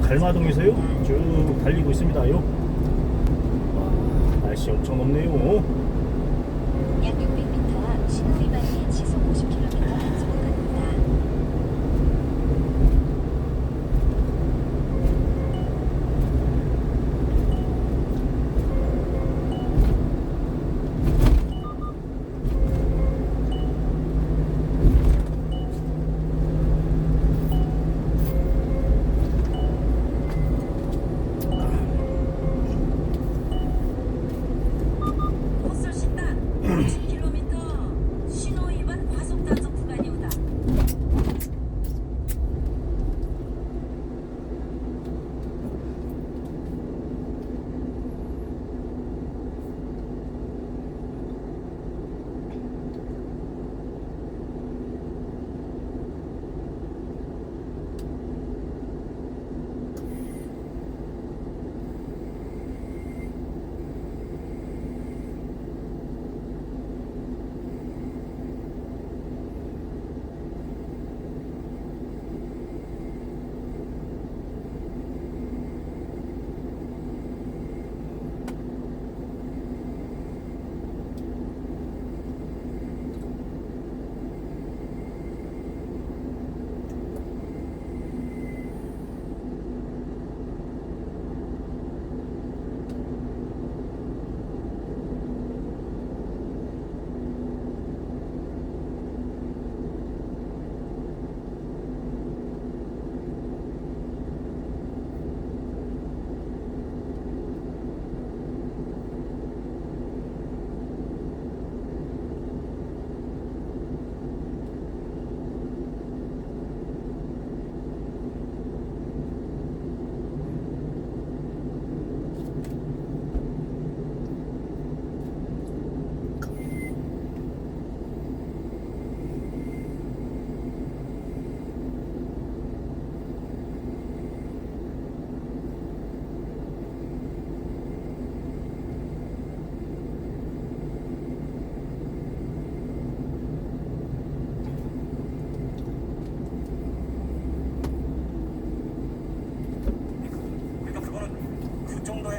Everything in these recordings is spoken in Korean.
갈마동에서요 쭉 달리고 있습니다요. 날씨 엄청 덥네요. 약 600m 앞 신호 위반 및 시속 50km 단속 구간입니다.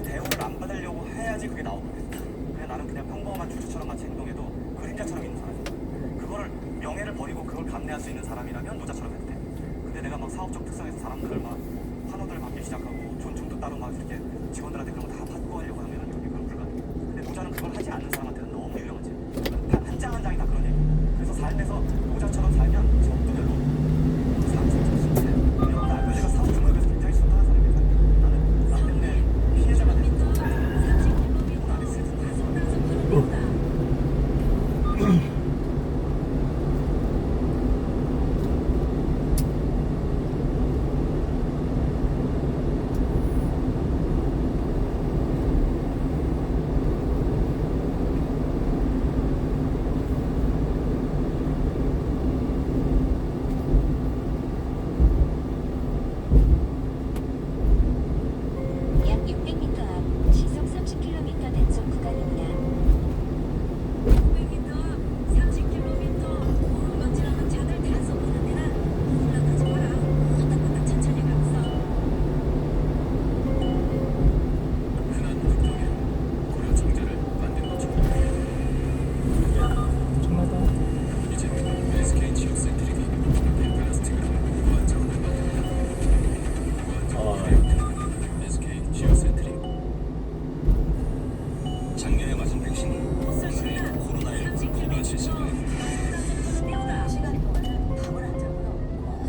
대우를 안 받으려고 해야지 그게 나오거든. 그냥 나는 그냥 평범한 주주처럼 같이 행동해도 그림자처럼 있는 사람이야. 그거를 명예를 버리고 그걸 감내할 수 있는 사람이라면 노자처럼 해도 돼. 근데 내가 막 사업적 특성에서 사람들을 막 환호들 받기 시작하고 존중도 따로 막 이렇게 직원들한테 그런 거 다 받고 하려고 하면 그건 불가능해. 근데 노자는 그걸 하지 않는 사람한테는 너무 유용하지. 한 장 한 장이 다 그런 얘기. 그래서 삶에서 노자처럼 살면 적도 별로 삶 자체가 나도 내가 사업 규모에서 굉장히 순탄한 사람이야. 나는 나 때문에 피해자가 됐어. 약 600m 앞 시속 30km 단속 구간입니다. 500m, 30km, 오른번지라는 차들 단속 보는 데는 올라가지 마라. 후딱후딱 천천히 갔어. 흔한 국정에 고려 정제를 만든 것처럼 엄청나다. 이제 SK 지역센트릭이 플라스틱으로 무한 자원을 만듭니다. 무한 자원을 SK 지역센트릭. 작년에 맞은 백신은 오늘의 코로나19 고발 실시간에 시간 동안은 밥을 안 자고요.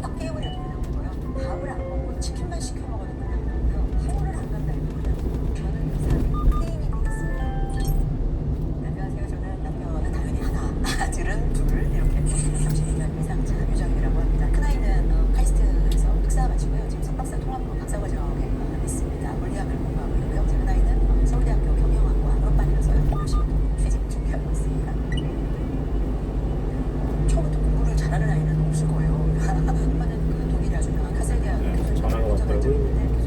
꼭 게임을 해보려고요. 밥을 안 먹고 치킨만 시켜 먹어도 그냥 먹고요. 학원을 안 간다는 거예요. 저는 그 사람이 게임이 되겠습니다. 안녕하세요. 저는 남편은 당연히 하나, 아들은 둘 이렇게 30년 이상 차 유정이라고 합니다. 큰아이는 카이스트에서 흑사 마치고요. 지금 석박사 통합으로 박사과정에 있습니다. 물리학을 공부하고 있고요. 작은 아이는 서울대학교 경영학과 졸업반이라서요. 열심히 취직 준비하고 있습니다. 처음부터 공부를 잘하는 아이는 없을 거예요. 한번은 그 독일의 아주 유명한 카셀 대학 교수님 전화가 인터뷰한 적이 왔더라고요. 있는데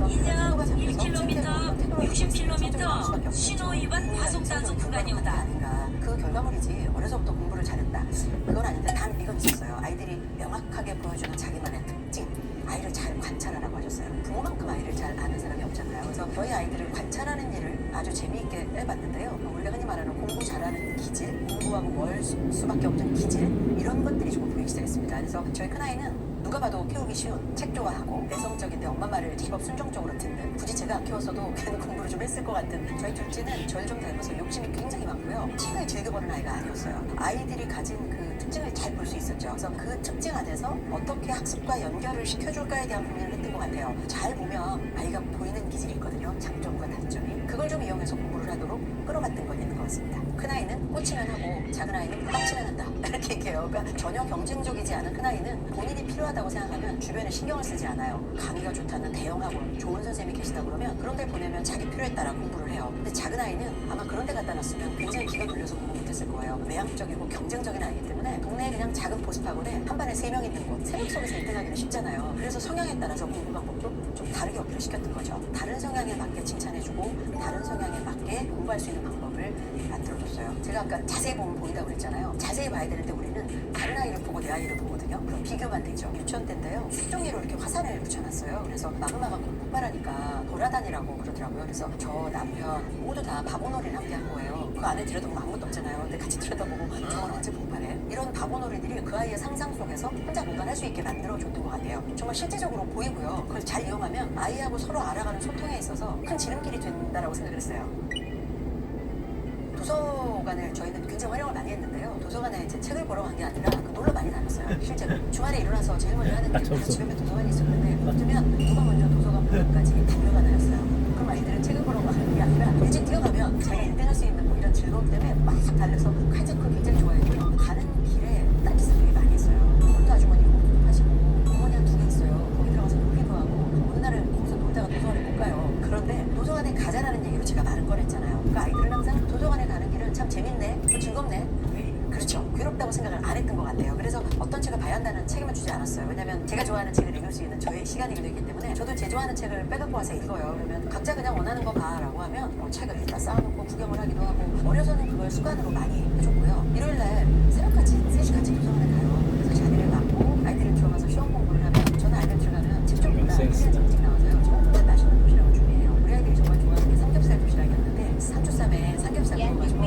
그래서 이제 속도가 잡혀서 1km, 60km 신호 위반 과속 단속 구간이오다. 아닌가. 그 결과물이지. 어려서부터 공부를 잘했다. 그건 아닌데 단 이건 있었어요. 아이들이 명확하게 보여주는 자기만의 특징. 아이를 잘 관찰하라고 하셨어요. 부모만큼 아이를 잘 아는 사람이 없잖아요. 그래서 저희 아이들을 관찰하는 일을 아주 재미있게 해봤는데요. 우리가 흔히 말하는 공부 잘하는 기질, 공부하고 뭘 수밖에 없는 기질 이런 것들이 조금 보이기 시작했습니다. 그래서 저희 큰아이는 누가 봐도 키우기 쉬운 책 좋아하고 내성적인데 엄마 말을 제법 순종적으로 듣는 굳이 제가 안 키웠어도 걔는 공부를 좀 했을 것 같은 저희 둘째는 저를 좀 닮아서 욕심이 굉장히 많고요. 책을 즐겨보는 아이가 아니었어요. 아이들이 가진 그 특징을 잘 볼 수 있었죠. 그래서 그 특징 안에서 어떻게 학습과 연결을 시켜줄까에 대한 고민을 했던 것 같아요. 잘 보면 아이가 보이는 기질이 있거든요. 장점과 단점이. 그걸 좀 이용해서 공부를 하도록 끌어갔던 건 있는 것 같습니다. 큰아이는 꽂히면 하고 작은아이는 빡치면 한다. 이렇게 얘기해요. 그러니까 전혀 경쟁적이지 않은 큰아이는 본인이 필요하다고 생각하면 주변에 신경을 쓰지 않아요. 강의가 좋다는 대형 학원, 좋은 선생님이 계시다 그러면 그런 데 보내면 자기 필요에 따라 공부를 해요. 근데 작은아이는 아마 그런 데 갖다 놨으면 굉장히 기가 눌려서 공부 못했을 거예요. 외향적이고 경쟁적인 아이기 때문에 동네에 그냥 작은 보습학원에 한 반에 3명 있는 곳, 새벽 속에서 1등하기는 쉽잖아요. 그래서 성향에 따라서 공부 방법도 좀 다르게 어필을 시켰던 거죠. 다른 성향에 맞게 칭찬해주고 다른 성향에 맞게 공부할 수 있는 방법을 만들어줬어요. 제가 아까 자세히 보면 보인다고 그랬잖아요. 자세히 봐야 되는데 우리는 다른 아이를 보고 내 아이를 보거든요. 그럼 비교만 되죠. 유치원 때인데요. 수종이로 이렇게 화살을 붙여놨어요. 그래서 마그마가 폭발하니까 돌아다니라고 그러더라고요. 그래서 저 남편 모두 다 바보놀이를 함께 한 거예요. 그 안에 들여다보면 아무것도 없잖아요. 근데 같이 들여다보고 저건 언제 폭발해? 이런 바보놀이들이 그 아이의 상상 속에서 혼자 뭔가 할 수 있게 만들어줬던 것 같아요. 정말 실제적으로 보이고요. 그걸 잘 이용하면 아이하고 서로 알아가는 소통에 있어서 큰 지름길이 된다라고 생각을 했어요. 도서관을 저희는 굉장히 활용을 많이 했는데요. 도서관에 이제 책을 보러 간 게 아니라 놀러 많이 다녔어요. 실제로 주말에 일어나서 제일 먼저 하는 게 다 집에 도서관이 있었는데 어쩌면 누가 먼저 도서관 보러까지 달려가나였어요. 그럼 아이들은 책을 보러 가는 게 아니라 일찍 뛰어가면 자기가 1등할 수 있는 뭐 이런 즐거움 때문에 막 달려서 하여튼 그걸 굉장히 좋아했고요. 가는 길에 딴짓을 되게 많이 했어요. 홀도 아주머니가 목도 파시고 공원이 한 2개 있어요. 거기 들어가서 놀기도 하고 어느 날은 거기서 놀다가 도서관에 못 가요. 그런데 도서관에 가자라는 얘기로 제가 말을 꺼냈잖아요. 그러니까 아이들은 항상 도서관에 가는 길은 참 재밌네, 또 즐겁네. 그렇죠. 괴롭다고 생각을 안 했던 것 같아요. 그래서 어떤 책을 봐야 한다는 책임을 주지 않았어요. 왜냐면 제가 좋아하는 책을 읽을 수 있는 저의 시간이기도 했기 때문에 저도 제 좋아하는 책을 빼갖고 와서 읽어요. 그러면 각자 그냥 원하는 거 봐라고 하면 책을 일단 쌓아놓고 구경을 하기도 하고 어려서는 그걸 습관으로 많이 해줬고요. 일요일날 새벽같이 3시까지 도서관에 가요. 그래서 자리를 맡고 아이들이 들어가서 시험 공부를 하면 저는 아이들 들어가면 책 좀 보다 사진 정책 나와서요. 정말 맛있는 도시락을 준비해요. 우리 아이들이 정말 좋아하는 게 삼겹살 도시락이었는데 산초쌈에 삼겹살 구워가지고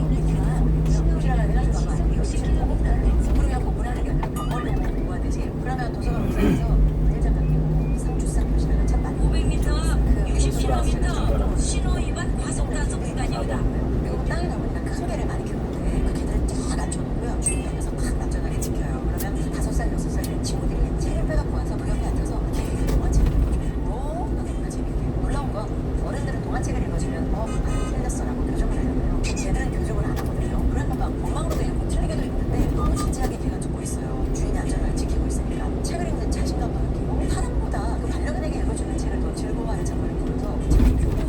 도시락을 해가지고 아마 공부를 공부하는 게 아니라 밥 먹으려고 공부하듯이 그러면 도서관 옥상에서 일장갑 끼고 상추쌈 도시락을 참 많이 500m, 60km 신호 위반 과속 단속 구간이오다. 그리고 땅이 넓으니까 큰 개를 많이 키우는데 그 개들을 쫙 앉혀놓고요. 주인 옆에서 막 안전하게 지켜요. 그러면 5살, 6살 된 친구들이 책을 빼갖고 와서 그 옆에 앉아서 계속 동화책을 읽어줘요. 너무나 재밌게. 놀라운 건 어른들은 동화책을 읽어주면 말이 틀렸어라고 교정을 하잖아요. 걔들은 교정을 안 하거든요. 그러니까 막 엉망으로도 읽고 틀리게도 읽는데 너무 진지하게 걔가 듣고 있어요. 주인이 안전하게 지키고 있으니까. 책을 읽는 자신감도 느끼고 사람보다 그 반려견에게 읽어주는 책을 더 즐거워하는 장면을 보면서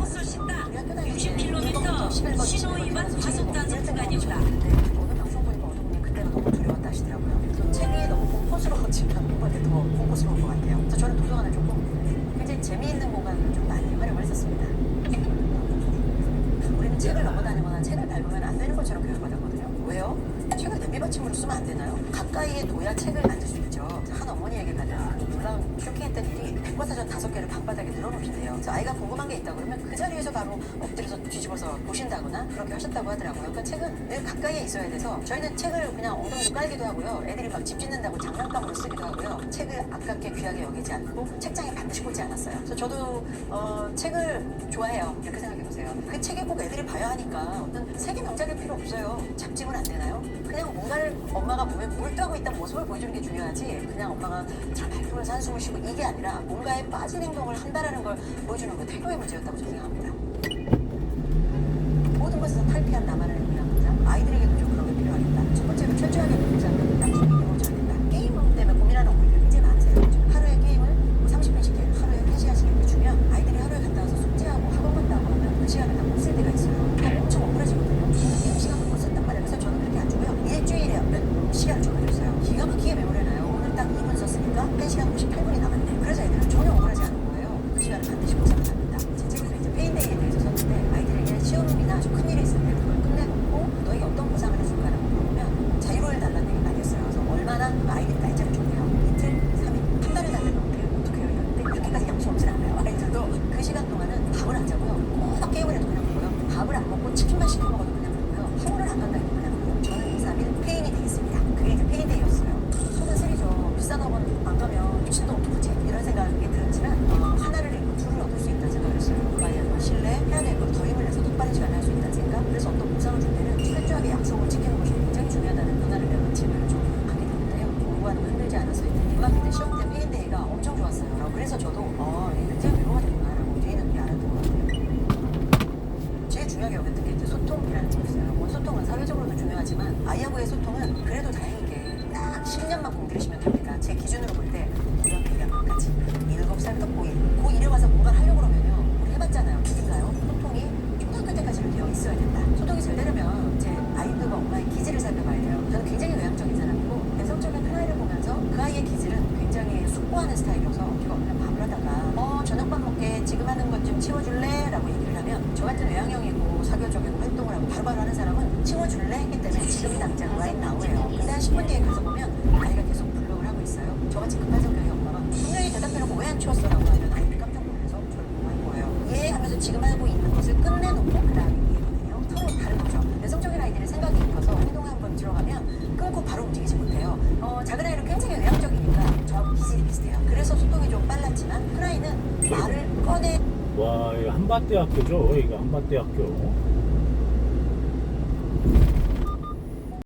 헛설 신다. 60km 신호 위반 과속 단속 구간이오다. 어느 방송 보니까 어느 분이 그때가 너무 두려웠다 하시더라고요. 그래서 책이 너무 공포스러웠지만 공부할 때 더 공포스러운 것 같아요. 그래서 저는 도서관을 조금 굉장히 재미있는 공간으로 좀 많이 활용을 했었습니다. 우리는 책을 넘어다니거나 책을 밟으면 안 되는 것처럼 교육받았거든요. 왜요? 책을 냄비받침으로 쓰면 안 되나요? 가까이에 둬야 책을 만들 수 있죠. 한 어머니에게 가는 놀라운 쇼킹했던 일이 백과사전 5개를 방바닥에 늘어놓으신대요. 그래서 아이가 궁금한 게 있다 그러면 그 자리에서 바로 엎드려서 뒤집어서 보신다거나 그렇게 하셨다고 하더라고요. 그러니까 책은 늘 가까이에 있어야 돼서 저희는 책을 그냥 엉덩이로 깔기도 하고요. 애들이 막 집 짓는다고 장난감으로 쓰기도 하고요. 책을 아깝게 귀하게 여기지 않고 책장에 반드시 꽂지 않았어요. 그래서 저도 책을 좋아해요. 이렇게 생각해보세요. 그 책이 꼭 애들이 봐야 하니까 어떤 세계 명작일 필요 없어요. 잡지면 안 되나요? 그냥 뭔가를 엄마가 몸에 몰두하고 있다는 모습을 보여주는 게 중요하지 그냥 엄마가 잘 밟으면서 한숨을 쉬고 이게 아니라 뭔가에 빠진 행동을 한다라는 걸 보여주는 거 태교의 문제였다고 저는 생각합니다. 모든 것에서 탈피한 나만을 위한 문장 아이들에게도 좀 그런 게 필요하겠다. 첫 번째로 철저하게 문장을 딱 이루어져야 된다. 게임 때문에 고민하는 어머니들 굉장히 많으세요. 하루에 게임을 30분씩 해 하루에 1시간씩 이렇게 주면 아이들이 하루에 갔다 와서 숙제하고 학원 갔다고 하면 그 시간을 다 못 쓸 때가 있어요. 엄청 억울해지거든요. 게임 시간을 못 썼단 말이에요. 그래서 저는 그렇게 안 주고요. 일주일에 몇 시간을 줘버렸어요. 기가 막히게 메모리나요. 오늘 딱 2분 썼으니까 1시간 58분이 남았네. 그래서 애들은 전혀 억울하지 않은 거예요. 그 시간을 반드시 보상을 합니다. 치워줄래? 라고 얘기를 하면 저 같은 외향형이고 사교적이고 활동을 하고 바로바로 하는 사람은 치워줄래? 했기 때문에 지금 당장 라인 나오예요. 근데 한 10분 뒤에 가서 보면 아이가 계속 블록을 하고 있어요. 저같이 급한 성격의 엄마가 분명히 대답해놓고 왜 안 치웠어? 라고 하면 아이들이 깜짝 놀라서 저를 보고 한 거예요. 예 하면서 지금 하고 있는 것을 끝내놓고 그 다음에 이해거든요. 서로 다른 거죠. 여성적인 아이들의 생각이 깊어서 행동에 한번 들어가면 끊고 바로 움직이지 못해요. 작은 아이는 굉장히 외향적이니까 저하고 기질이 비슷해요. 그래서 소통이 좀 빨랐지만 큰 아이는 말을 꺼내 와, 이거 한밭대학교죠. 이거 한밭대학교.